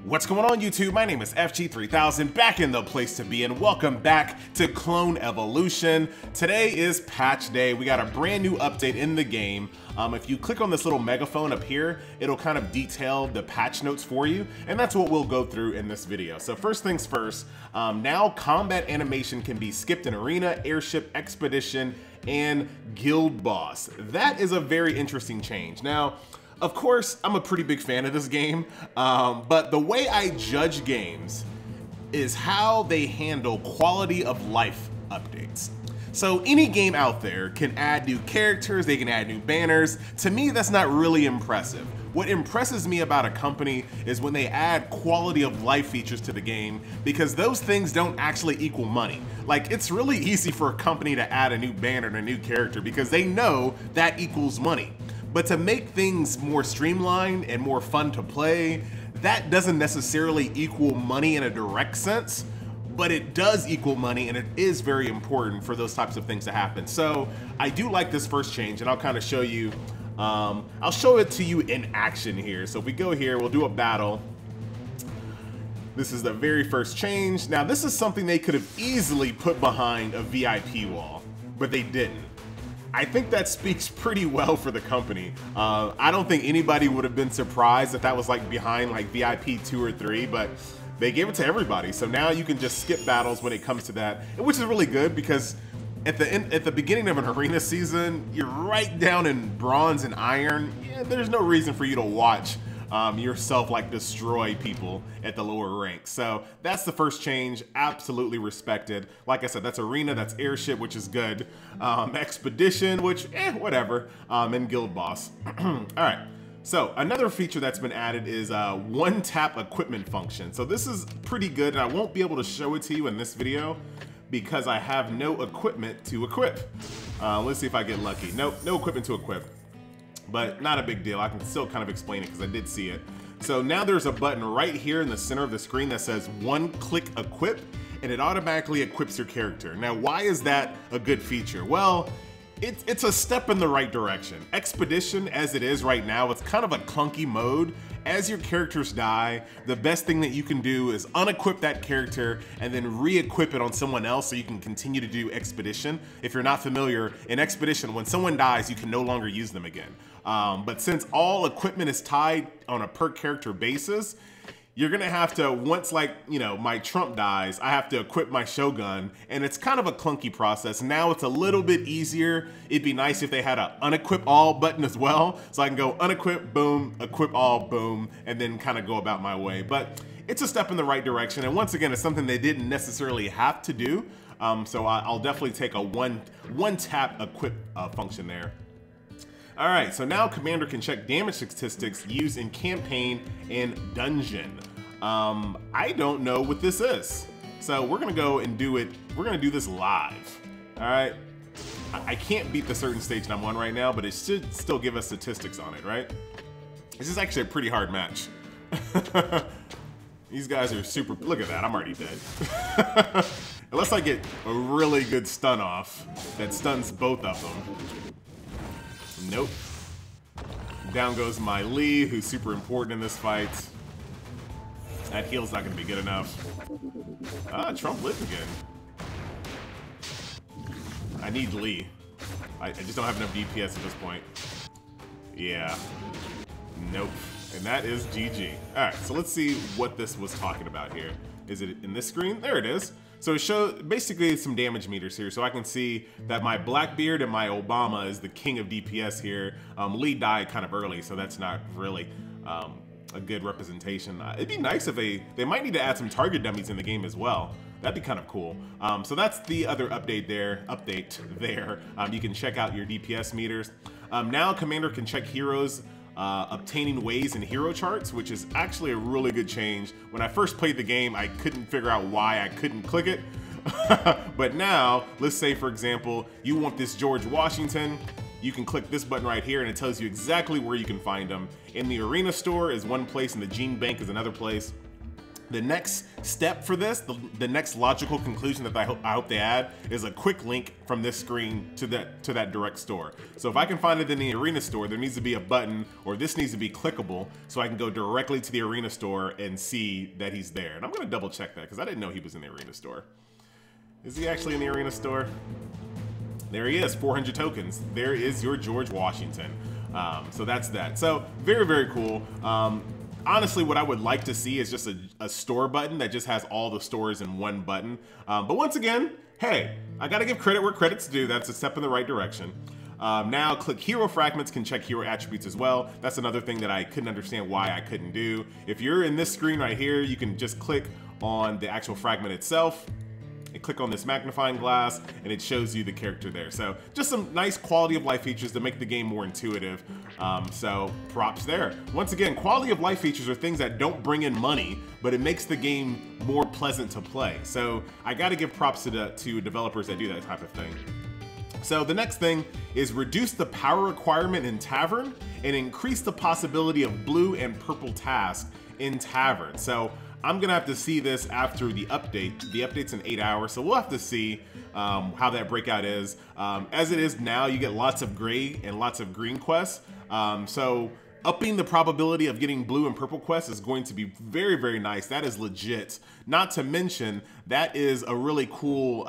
What's going on YouTube? My name is FG3000, back in the place to be, and welcome back to Clone Evolution. Today is patch day. We got a brand new update in the game. If you click on this little megaphone up here, it'll kind of detail the patch notes for you, and that's what we'll go through in this video. So first things first, now combat animation can be skipped in Arena, Airship, Expedition, and Guild Boss. That is a very interesting change. Now, of course, I'm a pretty big fan of this game, but the way I judge games is how they handle quality of life updates. So any game out there can add new characters, they can add new banners. To me, that's not really impressive. What impresses me about a company is when they add quality of life features to the game, because those things don't actually equal money. Like, it's really easy for a company to add a new banner and a new character because they know that equals money. But to make things more streamlined and more fun to play, that doesn't necessarily equal money in a direct sense, but it does equal money, and it is very important for those types of things to happen. So I do like this first change, and I'll kind of show you, I'll show it to you in action here. So if we go here, we'll do a battle. This is the very first change. Now this is something they could have easily put behind a VIP wall, but they didn't. I think that speaks pretty well for the company. I don't think anybody would have been surprised if that was like behind like VIP 2 or 3, but they gave it to everybody. So now you can just skip battles when it comes to that, which is really good because at the beginning of an arena season, you're right down in bronze and iron. Yeah, there's no reason for you to watch yourself like destroy people at the lower ranks. So that's the first change, absolutely respected. Like I said, that's Arena, that's Airship, which is good. Expedition, which, whatever, and Guild Boss. All right, so another feature that's been added is one-tap equipment function. So this is pretty good, and I won't be able to show it to you in this video because I have no equipment to equip. Let's see if I get lucky. Nope, no equipment to equip. But not a big deal. I can still kind of explain it because I did see it. So now there's a button right here in the center of the screen that says one-click equip, and it automatically equips your character. Now, why is that a good feature? Well, it's a step in the right direction. Expedition, as it is right now, it's kind of a clunky mode. As your characters die, the best thing that you can do is unequip that character and then re-equip it on someone else so you can continue to do Expedition. If you're not familiar, in Expedition, when someone dies, you can no longer use them again. But since all equipment is tied on a per character basis, you're gonna have to, once like, you know, my Trump dies, I have to equip my Shogun, and it's kind of a clunky process. Now it's a little bit easier. It'd be nice if they had a unequip all button as well, so I can go unequip, boom, equip all, boom, and then kind of go about my way. But it's a step in the right direction, and once again, it's something they didn't necessarily have to do, so I'll definitely take a one-tap equip function there. All right, so now Commander can check damage statistics used in campaign and dungeon. I don't know what this is. So we're gonna go and do it. We're gonna do this live. All right, I can't beat the certain stage I'm on right now, but it should still give us statistics on it, right? This is actually a pretty hard match. These guys are super, look at that, I'm already dead. Unless I get a really good stun off that stuns both of them. Nope. Down goes my Lee, who's super important in this fight. That heal's not gonna be good enough. Ah, Trump lived again. I need Lee. I just don't have enough DPS at this point. Yeah. Nope. And that is GG. Alright, so let's see what this was talking about here. Is it in this screen? There it is. So it shows basically some damage meters here. So I can see that my Blackbeard and my Obama is the king of DPS here. Lee died kind of early, so that's not really a good representation. It'd be nice if they might need to add some target dummies in the game as well. That'd be kind of cool. So that's the other update there. You can check out your DPS meters. Now Commander can check heroes obtaining ways in hero charts, which is actually a really good change. When I first played the game, I couldn't figure out why I couldn't click it. But now, let's say for example, you want this George Washington, you can click this button right here and it tells you exactly where you can find them. In the Arena store is one place and the Gene Bank is another place. The next step for this, the next logical conclusion that I hope they add is a quick link from this screen to that direct store. So if I can find it in the arena store, there needs to be a button, or this needs to be clickable so I can go directly to the arena store and see that he's there. And I'm gonna double check that because I didn't know he was in the arena store. Is he actually in the arena store? There he is, 400 tokens. There is your George Washington. So that's that. So very, very cool. Honestly, what I would like to see is just a store button that just has all the stores in one button. But once again, hey, I gotta give credit where credit's due. That's a step in the right direction. Now click hero fragments can check hero attributes as well. That's another thing that I couldn't understand why I couldn't do. If you're in this screen right here, you can just click on the actual fragment itself and click on this magnifying glass and it shows you the character there. So just some nice quality of life features to make the game more intuitive. So props there. Once again, quality of life features are things that don't bring in money, but it makes the game more pleasant to play. So I gotta give props to developers that do that type of thing. So the next thing is reduce the power requirement in Tavern and increase the possibility of blue and purple tasks in Tavern. So I'm gonna have to see this after the update. The update's in 8 hours, so we'll have to see how that breakout is. As it is now, you get lots of gray and lots of green quests. So upping the probability of getting blue and purple quests is going to be very, very nice. That is legit. Not to mention, that is a really cool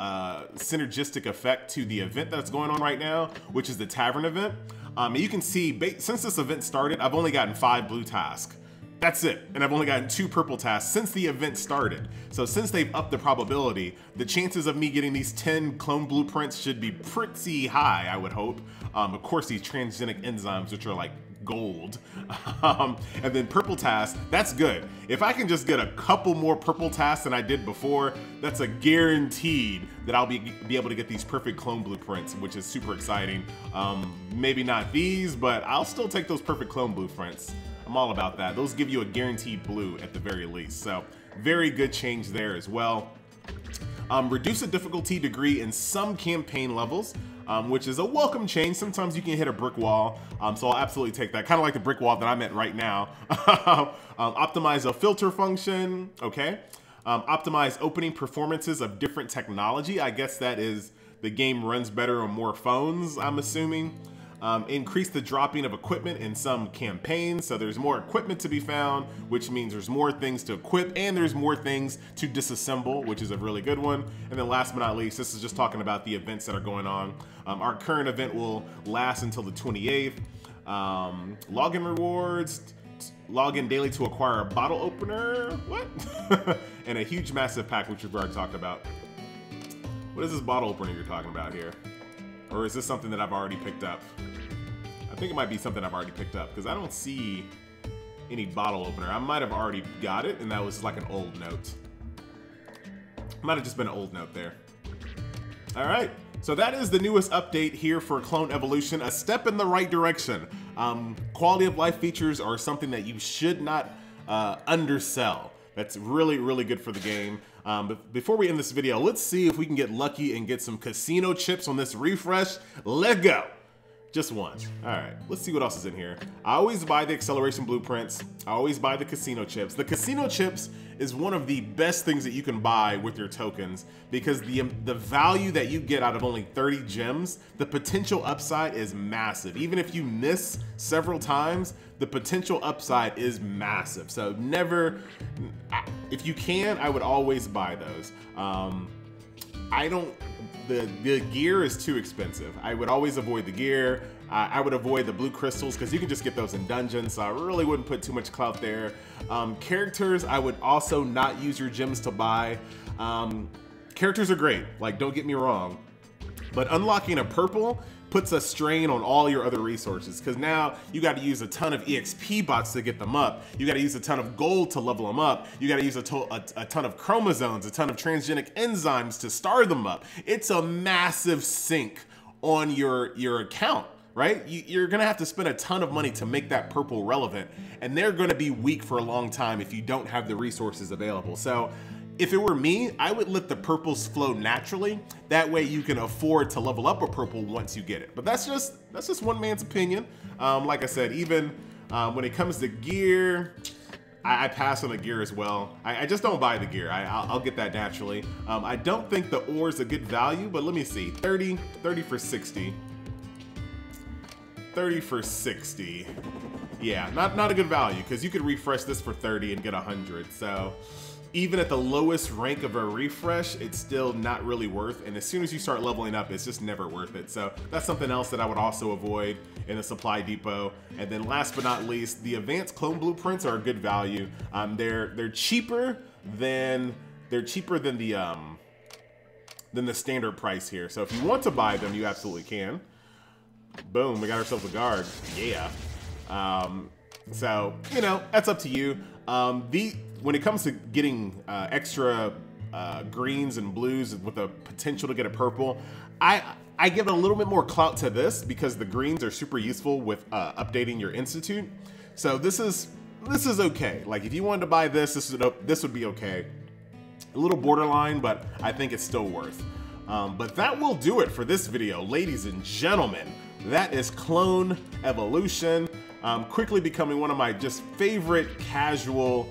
synergistic effect to the event that's going on right now, which is the Tavern event. And you can see, since this event started, I've only gotten 5 blue tasks. That's it, and I've only gotten 2 purple tasks since the event started. So since they've upped the probability, the chances of me getting these 10 clone blueprints should be pretty high, I would hope. Of course, these transgenic enzymes, which are like gold. And then purple tasks, that's good. If I can just get a couple more purple tasks than I did before, that's a guaranteed that I'll be able to get these perfect clone blueprints, which is super exciting. Maybe not these, but I'll still take those perfect clone blueprints. I'm all about that. Those give you a guaranteed blue at the very least. So very good change there as well. Reduce the difficulty degree in some campaign levels, which is a welcome change. Sometimes you can hit a brick wall, so I'll absolutely take that. Kind of like the brick wall that I'm at right now. Optimize a filter function, okay. Optimize opening performances of different technology. I guess that is the game runs better on more phones, I'm assuming. Increase the dropping of equipment in some campaigns. So there's more equipment to be found, which means there's more things to equip and there's more things to disassemble, which is a really good one. And then last but not least, this is just talking about the events that are going on. Our current event will last until the 28th. Login rewards, log in daily to acquire a bottle opener, what? And a huge massive pack, which we've already talked about. What is this bottle opener you're talking about here? Or is this something that I've already picked up? I think it might be something I've already picked up because I don't see any bottle opener. I might have already got it and that was like an old note. Might have just been an old note there. All right, so that is the newest update here for Clone Evolution, a step in the right direction. Quality of life features are something that you should not undersell. That's really, really good for the game. But before we end this video, let's see if we can get lucky and get some casino chips on this refresh. Let's go. Just one. All right, let's see what else is in here. I always buy the acceleration blueprints. I always buy the casino chips. The casino chips is one of the best things that you can buy with your tokens because the value that you get out of only 30 gems, the potential upside is massive. Even if you miss several times, the potential upside is massive. So never, if you can, I would always buy those. The gear is too expensive. I would always avoid the gear. I would avoid the blue crystals because you can just get those in dungeons, so I really wouldn't put too much clout there. Characters, I would also not use your gems to buy. Characters are great, like don't get me wrong, but unlocking a purple puts a strain on all your other resources because now you got to use a ton of EXP bots to get them up. You got to use a ton of gold to level them up. You got to use a ton of chromosomes, a ton of transgenic enzymes to star them up. It's a massive sink on your account, right? You're gonna have to spend a ton of money to make that purple relevant, and they're gonna be weak for a long time if you don't have the resources available. So if it were me, I would let the purples flow naturally. That way you can afford to level up a purple once you get it. But that's just one man's opinion. Like I said, even when it comes to gear, I pass on the gear as well. I just don't buy the gear. I'll get that naturally. I don't think the ore is a good value, but let me see. 30 for 60. 30 for 60. Yeah, not a good value, because you could refresh this for 30 and get 100. So even at the lowest rank of a refresh, it's still not really worth. And as soon as you start leveling up, it's just never worth it. So that's something else that I would also avoid in the supply depot. And then last but not least, the advanced clone blueprints are a good value. They're cheaper than the standard price here. So if you want to buy them, you absolutely can. Boom, we got ourselves a guard. Yeah. So, you know, that's up to you. When it comes to getting extra greens and blues with the potential to get a purple, I give a little bit more clout to this because the greens are super useful with updating your institute. So this is okay. Like if you wanted to buy this would be okay. A little borderline, but I think it's still worth. But that will do it for this video, ladies and gentlemen. That is Clone Evolution, quickly becoming one of my just favorite casual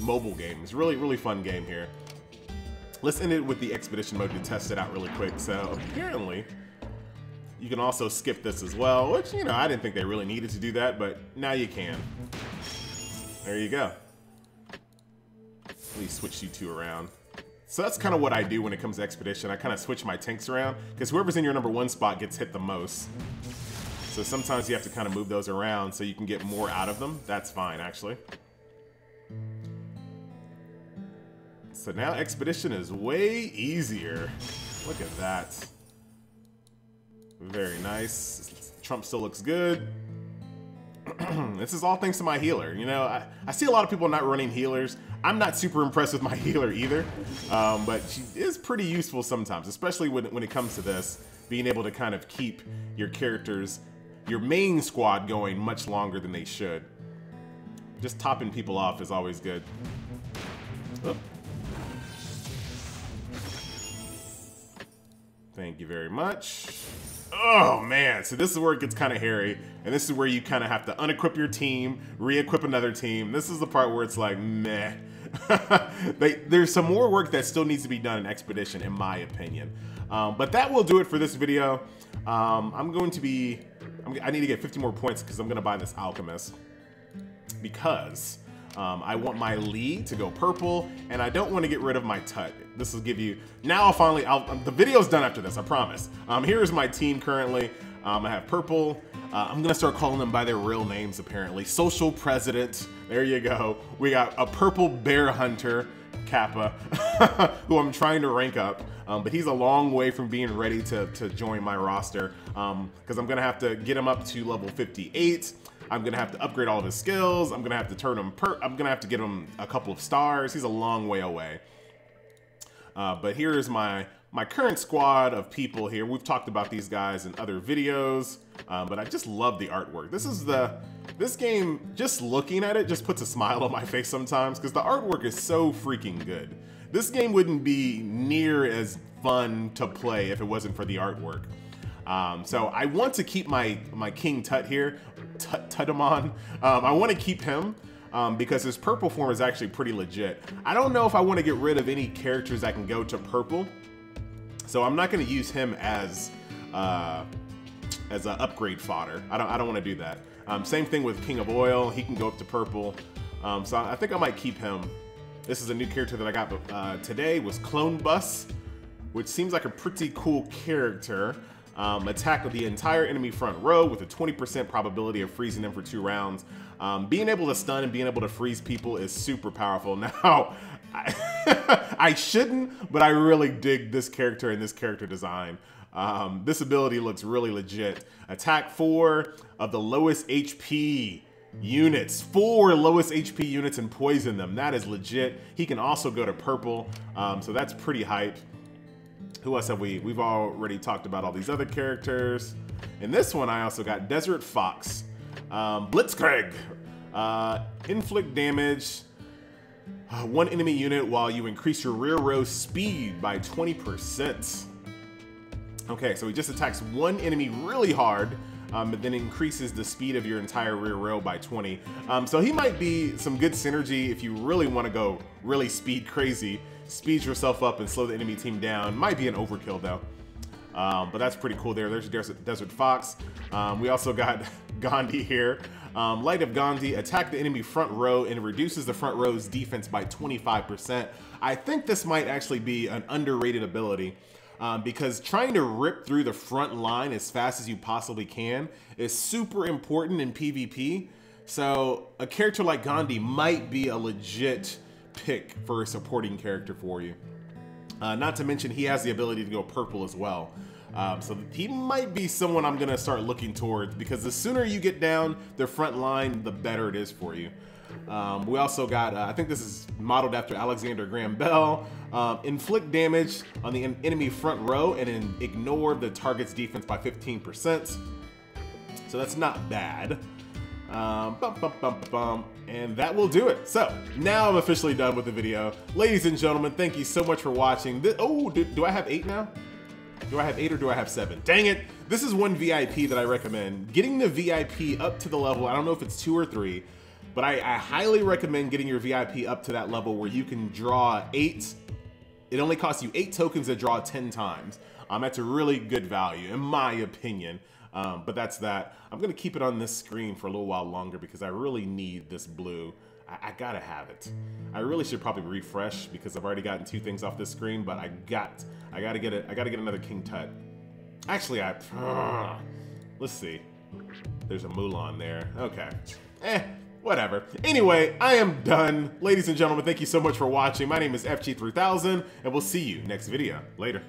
mobile games. Really fun game here. Let's end it with the expedition mode to test it out really quick. So apparently you can also skip this as well, which, you know, I didn't think they really needed to do that, but now you can. There you go. Let me switch you two around. So that's kind of what I do when it comes to expedition. I kind of switch my tanks around because whoever's in your #1 spot gets hit the most. So sometimes you have to kind of move those around so you can get more out of them. That's fine, actually. So now expedition is way easier. Look at that. Very nice. Trump still looks good. This is all thanks to my healer. You know, I see a lot of people not running healers. I'm not super impressed with my healer either, but she is pretty useful sometimes, especially when it comes to this, being able to kind of keep your characters, your main squad going much longer than they should. Just topping people off is always good. Oh. Thank you very much. Oh man, so this is where it gets kind of hairy, and this is where you kind of have to unequip your team, re-equip another team. This is the part where it's like, meh. There's some more work that still needs to be done in Expedition, in my opinion. But that will do it for this video. I need to get 50 more points because I'm gonna buy this Alchemist. Because I want my Lee to go purple, and I don't want to get rid of my Tut. This will give you, now the video's done after this, I promise. Here's my team currently. I have purple. I'm gonna start calling them by their real names apparently. Social President, there you go. We got a purple bear hunter, Kappa, who I'm trying to rank up. But he's a long way from being ready to join my roster because I'm gonna have to get him up to level 58. I'm gonna have to upgrade all of his skills. I'm gonna have to turn him I'm gonna have to get him a couple of stars. He's a long way away. But here is my current squad of people here. We've talked about these guys in other videos, but I just love the artwork. This game, just looking at it, just puts a smile on my face sometimes because the artwork is so freaking good. This game wouldn't be near as fun to play if it wasn't for the artwork. So I want to keep my King Tut here, Tutamon. I want to keep him because his purple form is actually pretty legit. I don't know if I want to get rid of any characters that can go to purple, so I'm not going to use him as an upgrade fodder. I don't want to do that. Same thing with King of Oil. He can go up to purple. So I think I might keep him. This is a new character that I got today, was Clone Bus, which seems like a pretty cool character. Attack with the entire enemy front row with a 20% probability of freezing them for 2 rounds. Being able to stun and being able to freeze people is super powerful. Now, I shouldn't, but I really dig this character and this character design. This ability looks really legit. Attack 4 of the lowest HP units. 4 lowest HP units and poison them. That is legit. He can also go to purple, so that's pretty hype. Who else have we? We've already talked about all these other characters. In this one, I also got Desert Fox. Blitzkrieg. Inflict damage. 1 enemy unit while you increase your rear row speed by 20%. Okay, so he just attacks 1 enemy really hard. but then increases the speed of your entire rear row by 20. So he might be some good synergy if you really want to go really speed crazy. Speed yourself up and slow the enemy team down. Might be an overkill though. But that's pretty cool there. There's Desert Fox. We also got Gandhi here. Light of Gandhi, attack the enemy front row and reduces the front row's defense by 25%. I think this might actually be an underrated ability because trying to rip through the front line as fast as you possibly can is super important in PvP. So a character like Gandhi might be a legit pick for a supporting character for you. Not to mention he has the ability to go purple as well. So he might be someone I'm gonna start looking towards because the sooner you get down the front line, the better it is for you. We also got, I think this is modeled after Alexander Graham Bell. Inflict damage on the enemy front row and then ignore the target's defense by 15%. So that's not bad. And that will do it. So now I'm officially done with the video. Ladies and gentlemen, thank you so much for watching. Do I have 8 now? Do I have 8 or do I have 7? Dang it. This is one VIP that I recommend. Getting the VIP up to the level, I don't know if it's 2 or 3, but I highly recommend getting your VIP up to that level where you can draw 8. It only costs you 8 tokens to draw 10 times. That's a really good value, in my opinion. But that's that. I'm gonna keep it on this screen for a little while longer because I really need this blue. I gotta have it. I really should probably refresh because I've already gotten 2 things off this screen, but I gotta get it. I gotta get another King Tut. Actually, let's see. There's a Mulan there. Okay. Whatever. Anyway, I am done. Ladies and gentlemen, thank you so much for watching. My name is FG3000, and we'll see you next video. Later.